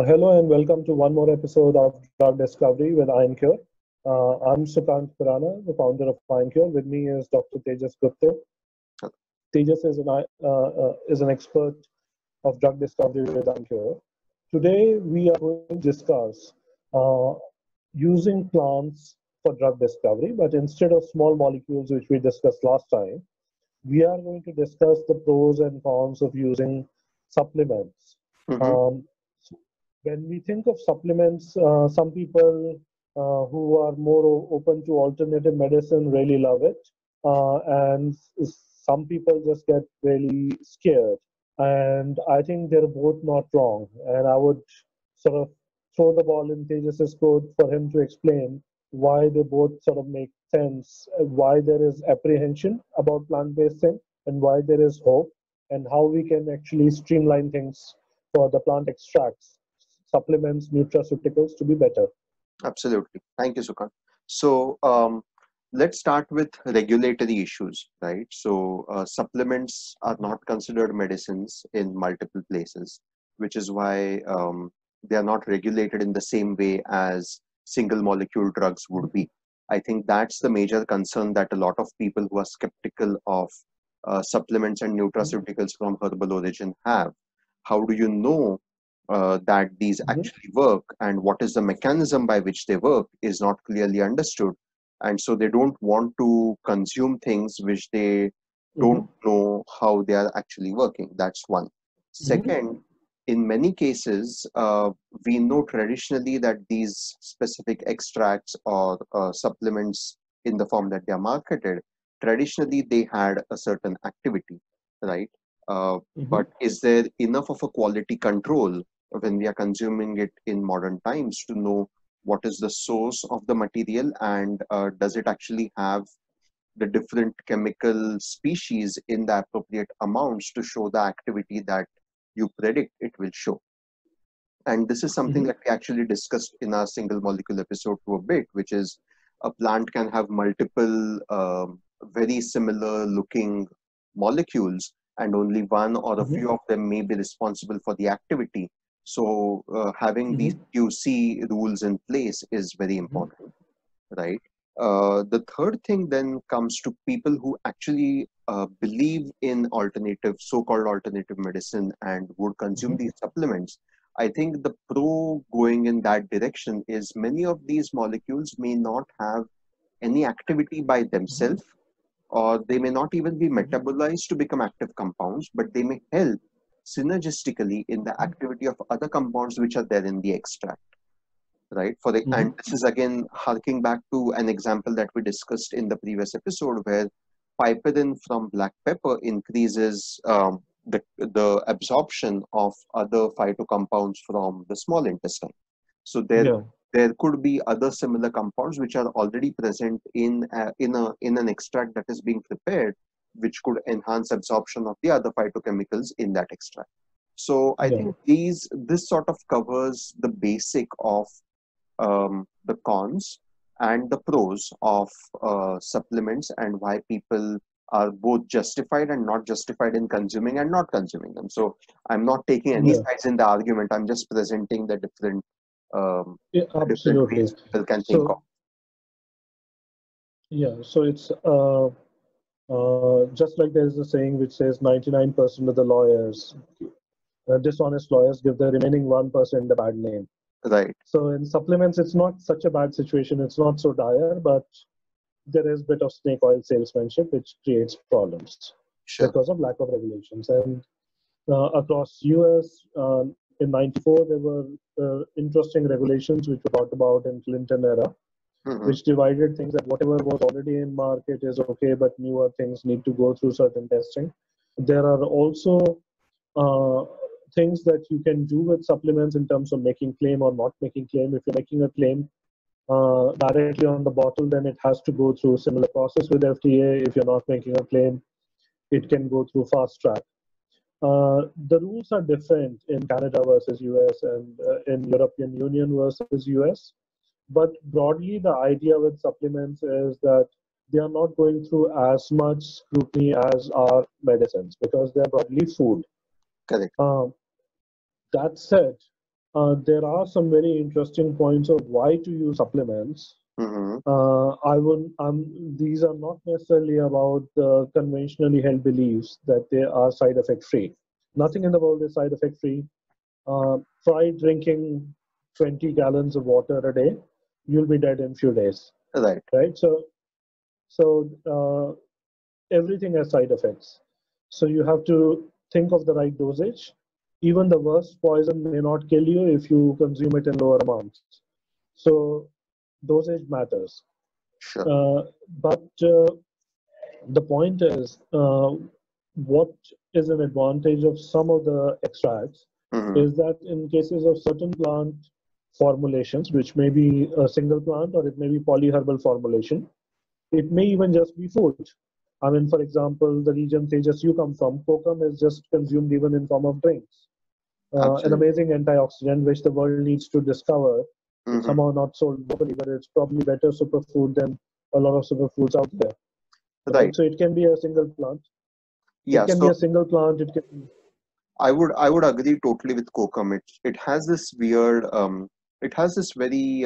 Hello and welcome to one more episode of Drug Discovery with IronCure. I'm Sukant Khurana, the founder of IronCure. With me is Dr. Tejas Gupta. Tejas is an expert of drug discovery with IronCure. Today we are going to discuss uh, using plants for drug discovery, but instead of small molecules, which we discussed last time, we are going to discuss the pros and cons of using supplements. Mm-hmm. Um, when we think of supplements, some people who are more open to alternative medicine really love it, some people just get really scared. And I think they're both not wrong. And I would sort of throw the ball in Tejas's court for him to explain why they both sort of make sense, why there is apprehension about plant-based thing, and why there is hope, and how we can actually streamline things for the plant extracts, supplements, nutraceuticals to be better. Absolutely. Thank you, Sukant. So, let's start with regulatory issues, right? So, supplements are not considered medicines in multiple places, which is why they are not regulated in the same way as single molecule drugs would be. I think that's the major concern that a lot of people who are skeptical of supplements and nutraceuticals from herbal origin have. How do you know that these Mhm, actually work, and what is the mechanism by which they work is not clearly understood, and so they don't want to consume things which they don't mhm, know how they are actually working. That's one. mhm, Second, in many cases, we know traditionally that these specific extracts or supplements in the form that they are marketed, traditionally they had a certain activity, right? mhm, But is there enough of a quality control when we are consuming it in modern times to know what is the source of the material, and does it actually have the different chemical species in the appropriate amounts to show the activity that you predict it will show? And this is something mhm, that we actually discussed in our single molecule episode to a bit, which is a plant can have multiple very similar looking molecules, and only one or a mhm, few of them may be responsible for the activity. So having these mhm, QC rules in place is very mhm, important, right? The third thing then comes to people who actually believe in alternative, so-called alternative medicine and would consume mhm, these supplements. I think the pro going in that direction is many of these molecules may not have any activity by mhm, themselves, or they may not even be mhm, metabolized to become active compounds, but they may help synergistically in the activity of other compounds which are there in the extract, right? And mhm, this is again harking back to an example that we discussed in the previous episode, where piperin from black pepper increases the absorption of other phytocompounds from the small intestine. So yeah, there could be other similar compounds which are already present in an extract that is being prepared, which could enhance absorption of the other phytochemicals in that extract. So I yeah. think this sort of covers the basic of the cons and the pros of supplements, and why people are both justified and not justified in consuming and not consuming them. So I'm not taking any Yeah, sides in the argument. I'm just presenting um, yeah, the different ways absolutely. people can think of. So, yeah, so it's just like there's a saying which says 99% of the lawyers, dishonest lawyers, give the remaining 1% a bad name. Right. So in supplements, it's not such a bad situation. It's not so dire, but there is a bit of snake oil salesmanship which creates problems Sure. because of lack of regulations. And across US, in 94, there were interesting regulations which were brought about in Clinton era, Hmm. which divided things that whatever was already in market is okay, but newer things need to go through certain testing. There are also uh, things that you can do with supplements in terms of making claim or not making claim. If you're making a claim directly on the bottle, then it has to go through a similar process with FDA. If you're not making a claim, it can go through fast track. The rules are different in Canada versus US and in European Union versus US. But broadly, the idea with supplements is that they are not going through as much scrutiny as our medicines because they're broadly food. Correct. Um, that said, There are some very interesting points of why to use supplements. Mm-hmm. I would, these are not necessarily about the conventionally held beliefs that they are side effect free. Nothing in the world is side effect free. Try drinking 20 gallons of water a day, you'll be dead in few days, Right. right? So everything has side effects. So you have to think of the right dosage. Even the worst poison may not kill you if you consume it in lower amounts. So dosage matters. Sure. Uh, but the point is, what is an advantage of some of the extracts Mm-hmm. is that in cases of certain plant formulations, which may be a single plant or it may be polyherbal formulation, it may even just be food. I mean, for example, the region Tejas you come from, kokum is just consumed even in form of drinks. An Absolutely. amazing antioxidant which the world needs to discover. It's Mm-hmm. somehow not sold globally, but it's probably better superfood than a lot of superfoods out there. Right? Right. So it can be a single plant. It Yeah. can be So a single plant. It can. I would agree totally with kokum. It has this weird it has this very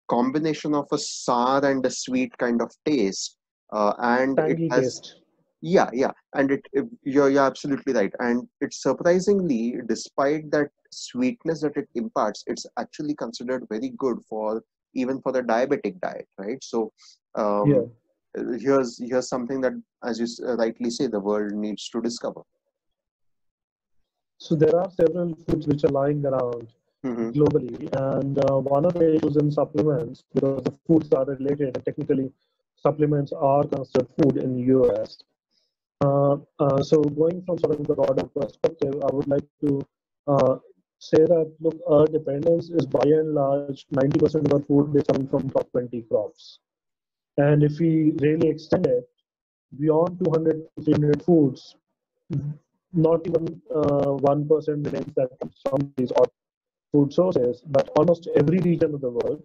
combination of a sour and a sweet kind of taste, and it Tangy has, taste. yeah, and you're absolutely right, and it's surprisingly, despite that sweetness that it imparts, it's actually considered very good for even for the diabetic diet, right? So Yeah. um, here's something that, as you rightly say, the world needs to discover. So there are several foods which are lying around Hmm. globally, and one of the issues in supplements, because the foods are related, and technically supplements are considered food in US. So going from sort of the broader perspective, I would like to uh, say that look, our dependence is by and large 90% of our food is coming from top 20 crops. And if we really extend it beyond 200 to 300 foods, not even 1% remains that comes from these odd food sources, but almost every region of the world,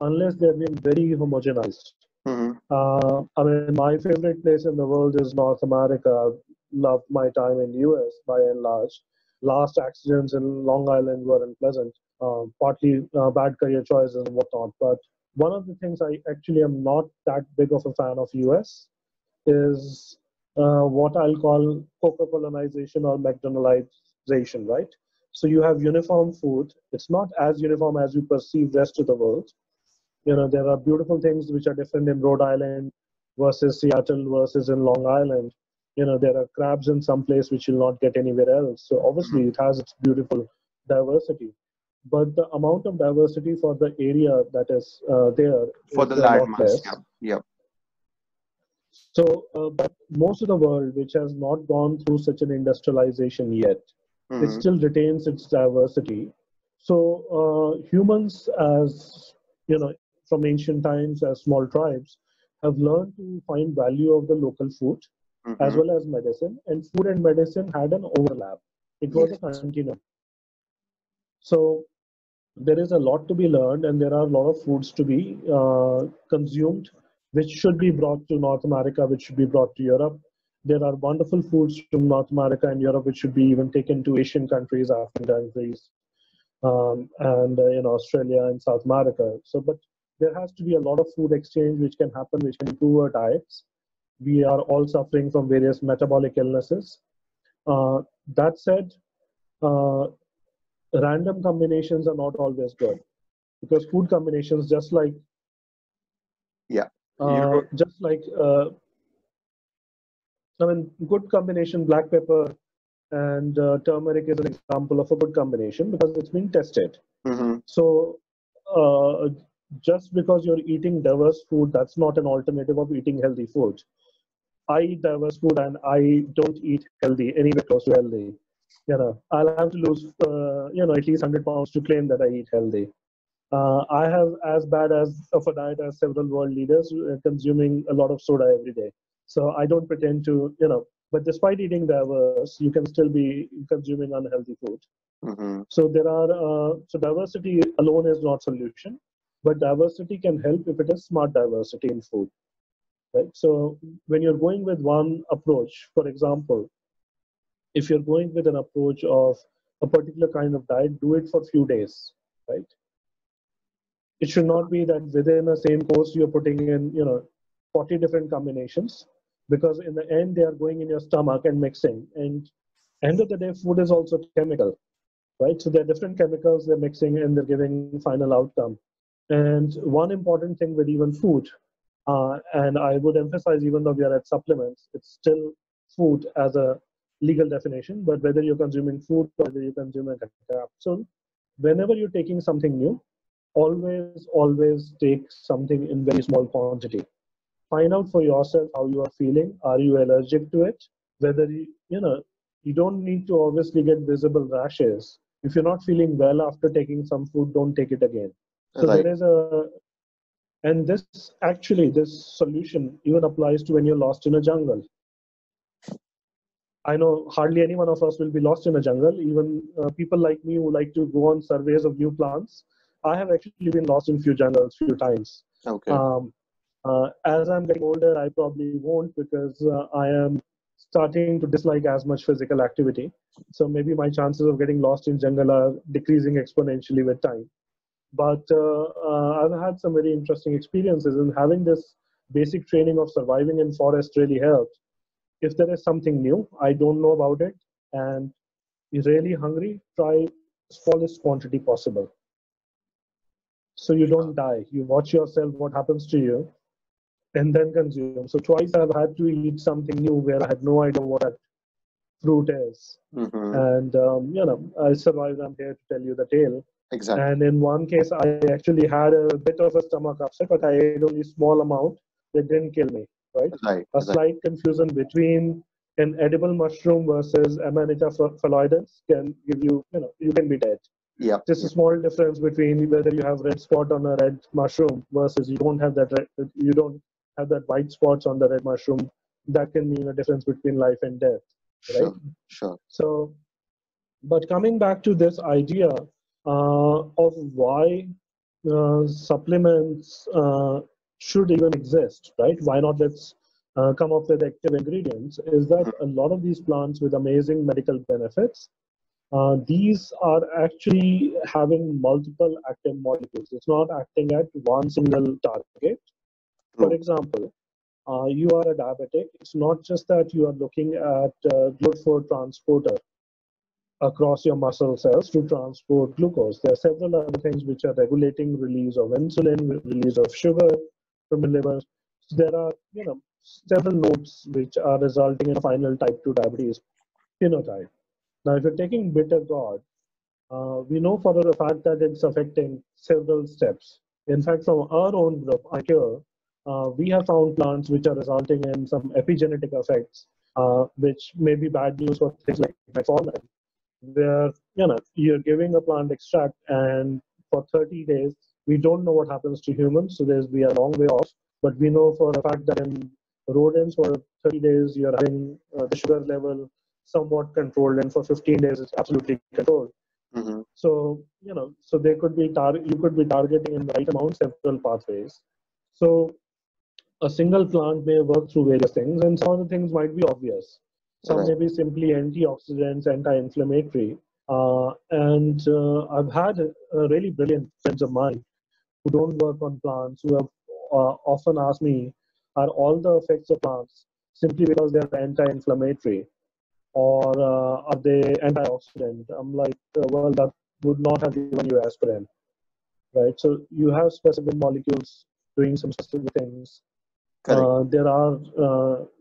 unless they've been very homogenized. Hmm. I mean, my favorite place in the world is North America. I've loved my time in US by and large. Last accidents in Long Island were unpleasant, partly bad career choices and whatnot. But one of the things I actually am not that big of a fan of US is what I'll call Coca-Colonization or McDonaldization, right? So you have uniform food. It's not as uniform as you perceive rest of the world. There are beautiful things which are different in Rhode Island versus Seattle versus in Long Island. There are crabs in some place which you'll not get anywhere else. So Hmm. obviously it has its beautiful diversity, but the amount of diversity for the area that is there For the is a lot landmass, yeah, less. yeah. So, but most of the world, which has not gone through such an industrialization yet, it Hmm. still retains its diversity. So, humans, as from ancient times, as small tribes, have learned to find value of the local food as Hmm. well as medicine. And food and medicine had an overlap. It was a Yes. continuum. So, there is a lot to be learned, and there are a lot of foods to be consumed, which should be brought to North America, which should be brought to Europe. There are wonderful foods from North America and Europe, which should be even taken to Asian countries, African countries, and Australia and South America. So, but there has to be a lot of food exchange which can happen, which can improve our diets. We are all suffering from various metabolic illnesses. Uh, that said, uh, random combinations are not always good because food combinations Yeah. You don't. just like I mean good combination black pepper and turmeric is an example of a good combination because it's been tested. Hmm. So uh, just because you're eating diverse food, that's not an alternative of eating healthy food. I eat diverse food and I don't eat healthy anywhere close to healthy. I'll have to lose at least 100 pounds to claim that I eat healthy. I have as bad as of a diet as several world leaders consuming a lot of soda every day. So I don't pretend to, but despite eating diverse, you can still be consuming unhealthy food. Hmm. So so diversity alone is not solution, but diversity can help if it is smart diversity in food, right? So when you're going with one approach, for example, if you're going with an approach of a particular kind of diet, do it for few days, right? It should not be that within the same course you're putting in, 40 different combinations, because in the end they are going in your stomach and mixing. And end of the day, food is also chemical, right? So there are different chemicals they're mixing and they're giving final outcome. And one important thing with even food, and I would emphasize, even though we are at supplements, it's still food as a legal definition. But whether you're consuming food or whether you're consuming a capsule, whenever you're taking something new, always take something in very small quantity. Find out for yourself how you are feeling. Are you allergic to it? Whether you don't need to obviously get visible rashes. If you're not feeling well after taking some food, don't take it again. So Right. there is and this solution even applies to when you're lost in a jungle. I know hardly any one of us will be lost in a jungle. Even people like me who like to go on surveys of new plants, I have actually been lost in few jungles few times. Okay. As I'm getting older, I probably won't, because I am starting to dislike as much physical activity. So maybe my chances of getting lost in jungle are decreasing exponentially with time. But I've had some very interesting experiences, and having this basic training of surviving in forest really helped. If there is something new, I don't know about it, and you're really hungry, try smallest quantity possible. So you don't die. You watch yourself what happens to you, and then consume. So twice I've had to eat something new where I had no idea what that fruit is. Mm-hmm. And, I survived. I'm here to tell you the tale. Exactly. And in one case, I actually had a bit of a stomach upset, but I ate only small amount. That didn't kill me, right? Right. A Right. slight confusion between an edible mushroom versus Amanita phalloides can give you, you can be dead. Yeah. Just a small difference between whether you have red spot on a red mushroom versus you don't have that you don't have that white spots on the red mushroom. That can mean a difference between life and death, right? Sure. Sure. So, but coming back to this idea of why supplements should even exist, right? Why not let's come up with active ingredients? Is that a lot of these plants with amazing medical benefits, these are actually having multiple active molecules. It's not acting at one single target. For True. example, you are a diabetic. It's not just that you are looking at GLUT4 transporter across your muscle cells to transport glucose. There are several other things which are regulating release of insulin, release of sugar from the liver. So there are, several nodes which are resulting in final type 2 diabetes phenotype. Now, if you're taking bitter gourd, we know for a fact that it's affecting several steps. In fact, from our own group, ICure, we have found plants which are resulting in some epigenetic effects, which may be bad news for things like metformin, where you're giving a plant extract, and for 30 days we don't know what happens to humans. So we are a long way off, but we know for a fact that in rodents for 30 days you're having the sugar level somewhat controlled, and for 15 days it's absolutely controlled. Mm-hmm. So so they could be you could be targeting in the right amount several pathways. So a single plant may work through various things, and some of the things might be obvious. Some Right. may be simply antioxidants, anti-inflammatory. And I've had really brilliant friends of mine who don't work on plants who have often asked me, are all the effects of plants simply because they're anti-inflammatory, or are they antioxidant? I'm like, well, that would not have given you aspirin, right? So you have specific molecules doing some specific things. Correct. There are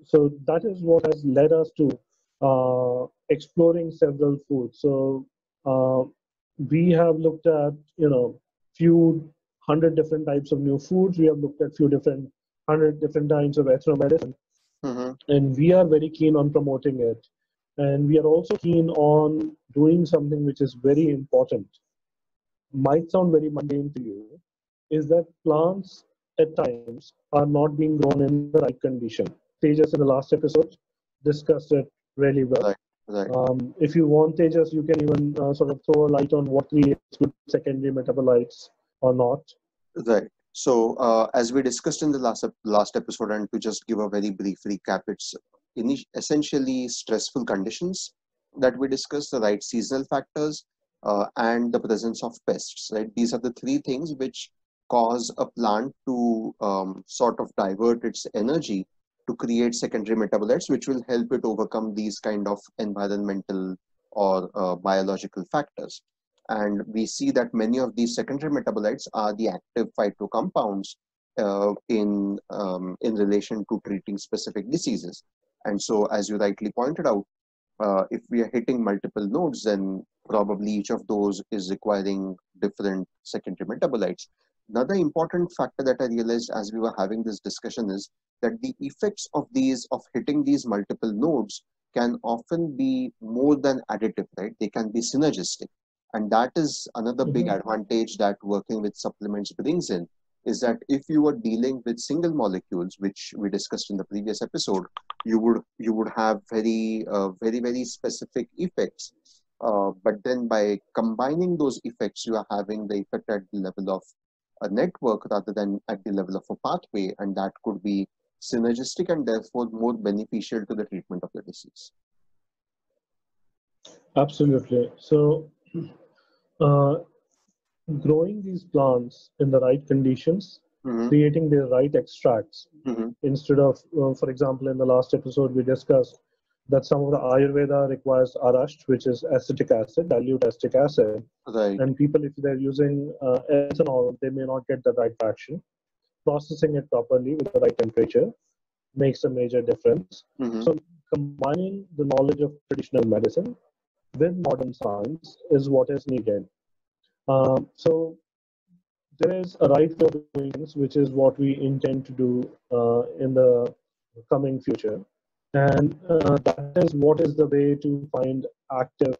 so that is what has led us to exploring several foods. So we have looked at few hundred different types of new foods. We have looked at few different hundred different types of ethnomedicine, Mm-hmm. and we are very keen on promoting it. And we are also keen on doing something which is very important. Might sound very mundane to you, is that plants at times are not being grown in the right condition. Tejas in the last episode discussed it really well. Right. Right. If you want, Tejas, you can even sort of throw a light on what creates good secondary metabolites or not. Right. So, as we discussed in the last episode, and to just give a very brief recap, it's essentially stressful conditions that we discussed, the right seasonal factors, and the presence of pests, right? These are the three things which cause a plant to sort of divert its energy to create secondary metabolites, which will help it overcome these kind of environmental or biological factors. And we see that many of these secondary metabolites are the active phytocompounds in relation to treating specific diseases. And so, as you rightly pointed out, if we are hitting multiple nodes, then probably each of those is requiring different secondary metabolites. Another important factor that I realized as we were having this discussion is that the effects of hitting these multiple nodes can often be more than additive, right? They can be synergistic. And that is another big advantage that working with supplements brings in, is that if you are dealing with single molecules, which we discussed in the previous episode, you would have very specific effects. But then by combining those effects, you are having the effect at the level of a network rather than at the level of a pathway, and that could be synergistic and therefore more beneficial to the treatment of the disease. Absolutely. So, growing these plants in the right conditions, creating the right extracts, instead of, for example, in the last episode, we discussed that some of the Ayurveda requires arasht, which is acetic acid, dilute acetic acid. Right. And people, if they're using ethanol, they may not get the right fraction. Processing it properly with the right temperature makes a major difference. So combining the knowledge of traditional medicine with modern science is what is needed. So there is a right way of doing things, which is what we intend to do in the coming future. And that is what is the way to find active,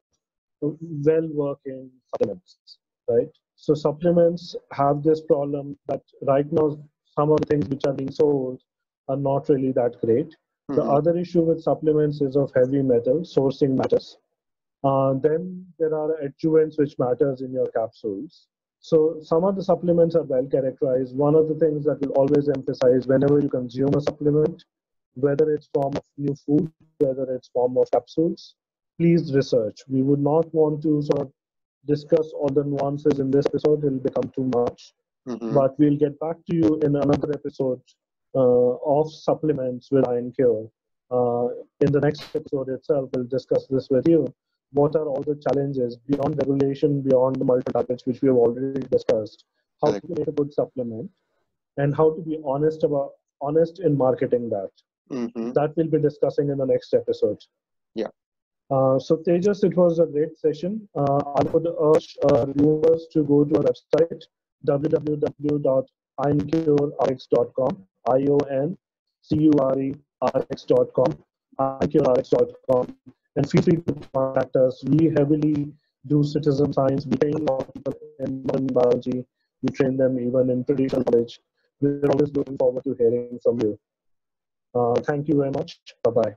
well-working supplements, right? So supplements have this problem that right now, some of the things which are being sold are not really that great. The other issue with supplements is of heavy metal, sourcing matters. Then there are adjuvants which matters in your capsules. So some of the supplements are well characterized. One of the things that we'll always emphasize whenever you consume a supplement, whether it's form of new food, whether it's form of capsules, please research. We would not want to sort of discuss all the nuances in this episode. It'll become too much. But we'll get back to you in another episode of supplements with IonCure. In the next episode itself, we'll discuss this with you. What are all the challenges beyond regulation, beyond the multiple targets, which we have already discussed? How to make a good supplement, and how to be honest in marketing that. That we'll be discussing in the next episode. Yeah. So Tejas, it was a great session. I would urge viewers to go to our website, www.ioncureRx.com, IONCURERX.com, ioncureRx.com, and feel free to contact us. We heavily do citizen science. We train a lot of people in modern biology. We train them even in traditional knowledge. We're always looking forward to hearing from you. Thank you very much. Bye-bye.